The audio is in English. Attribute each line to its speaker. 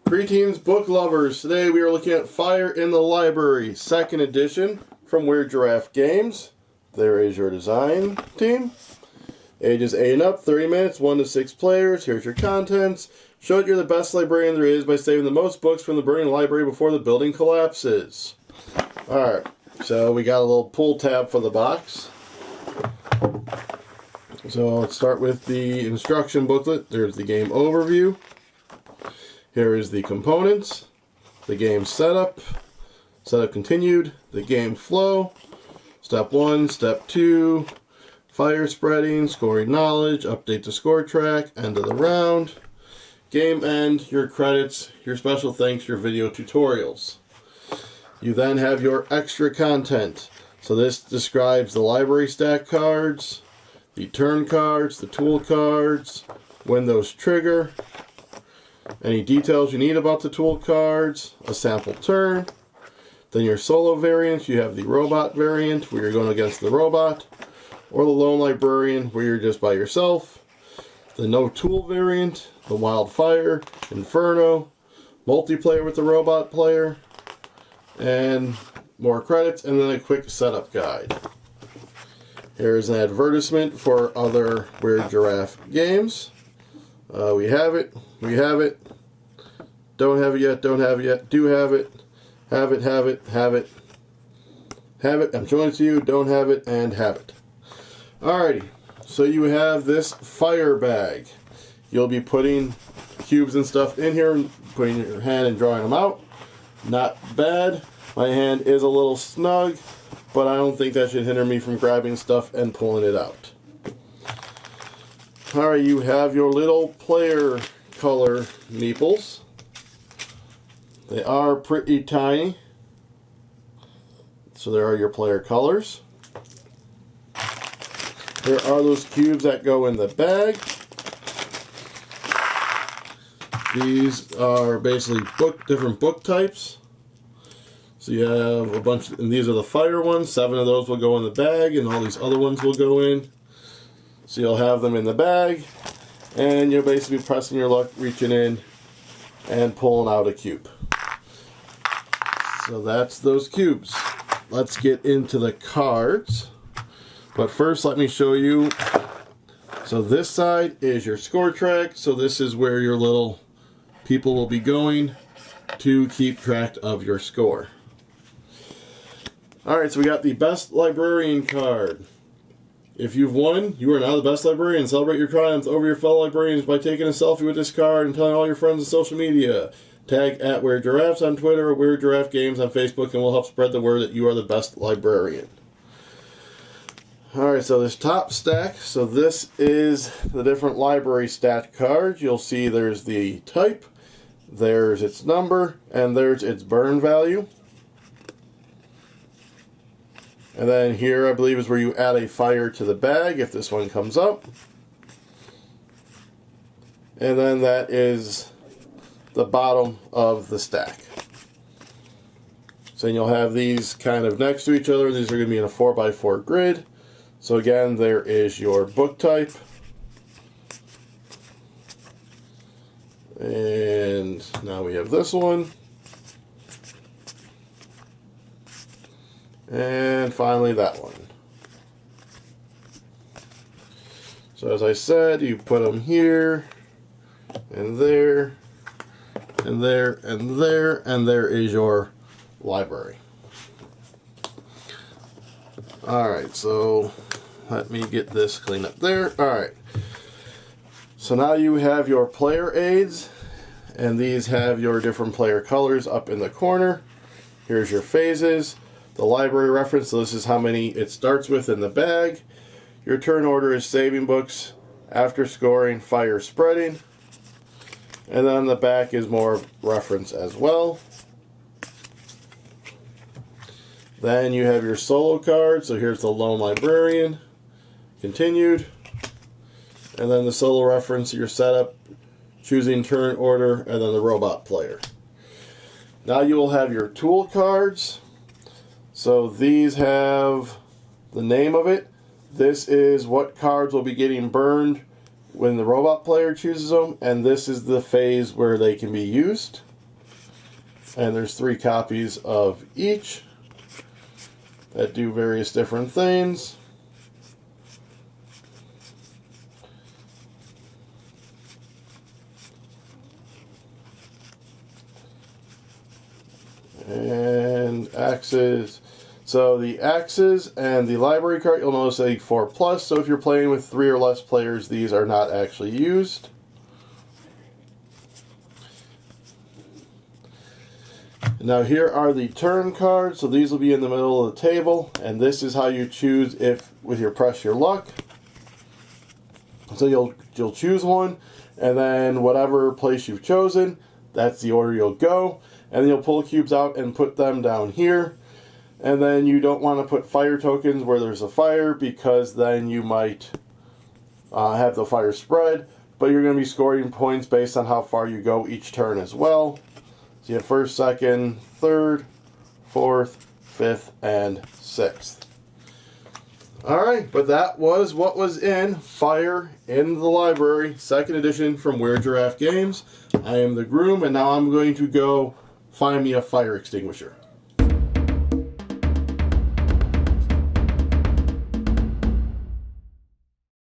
Speaker 1: Preteens book lovers, today we are looking at Fire in the Library, 2nd edition from Weird Giraffe Games. There is your design team. Ages 8 and up, 30 minutes, 1 to 6 players. Here's your contents. Show that you're the best librarian there is by saving the most books from the burning library before the building collapses. Alright, so we got a little pull tab for the box. So let's start with the instruction booklet. There's the game overview. Here is the components, the game setup continued, the game flow, step 1, step 2, fire spreading, scoring knowledge, update the score track, end of the round, game end, your credits, your special thanks, your video tutorials. You then have your extra content. So this describes the library stack cards, the turn cards, the tool cards, when those trigger, any details you need about the tool cards, a sample turn. Then your solo variant, you have the robot variant where you're going against the robot, or the lone librarian where you're just by yourself. The no tool variant, the wildfire, inferno, multiplayer with the robot player, and more credits, and then a quick setup guide. Here's an advertisement for other Weird Giraffe games. We have it, don't have it yet, don't have it yet, do have it, have it, have it, have it, have it, I'm showing it to you, don't have it, and have it. Alrighty, so you have this fire bag. You'll be putting cubes and stuff in here, and putting your hand and drawing them out. Not bad. My hand is a little snug, but I don't think that should hinder me from grabbing stuff and pulling it out. Alright, you have your little player color meeples. They are pretty tiny. So there are your player colors. There are those cubes that go in the bag. These are basically different book types. So you have a bunch, and these are the fire ones. 7 of those will go in the bag, and all these other ones will go in. So you'll have them in the bag, and you'll basically be pressing your luck, reaching in, and pulling out a cube. So that's those cubes. Let's get into the cards. But first, let me show you. So this side is your score track. So this is where your little people will be going to keep track of your score. Alright, so we got the best librarian card. If you've won, you are now the best librarian. Celebrate your triumph over your fellow librarians by taking a selfie with this card and telling all your friends on social media. Tag at Weird Giraffes on Twitter or Weird Giraffe Games on Facebook, and we'll help spread the word that you are the best librarian. Alright, so this top stack, so this is the different library stat cards. You'll see there's the type, there's its number, and there's its burn value. And then here, I believe, is where you add a fire to the bag, if this one comes up. And then that is the bottom of the stack. So you'll have these kind of next to each other. These are going to be in a 4x4 grid. So again, there is your book type. And now we have this one. And finally that one. So as I said, you put them here, and there, and there, and there, and there is your library. Alright, so let me get this cleaned up there. Alright. So now you have your player aids, and these have your different player colors up in the corner. Here's your phases. The library reference, so this is how many it starts with in the bag. Your turn order is saving books, after scoring, fire spreading. And then the back is more reference as well. Then you have your solo card, so here's the lone librarian, continued. And then the solo reference, your setup, choosing turn order, and then the robot player. Now you will have your tool cards. So these have the name of it. This is what cards will be getting burned when the robot player chooses them, and this is the phase where they can be used. And there's 3 copies of each that do various different things. And axes. So the axes and the library cart, you'll notice a 4+. So if you're playing with 3 or less players, these are not actually used. Now here are the turn cards. So these will be in the middle of the table, and this is how you choose if with your press your luck. So you'll choose one, and then whatever place you've chosen, that's the order you'll go. And then you'll pull cubes out and put them down here. And then you don't want to put fire tokens where there's a fire, because then you might have the fire spread. But you're going to be scoring points based on how far you go each turn as well. So you have 1st, 2nd, 3rd, 4th, 5th, and 6th. Alright, but that was what was in Fire in the Library, 2nd edition from Weird Giraffe Games. I am the groom, and now I'm going to go find me a fire extinguisher.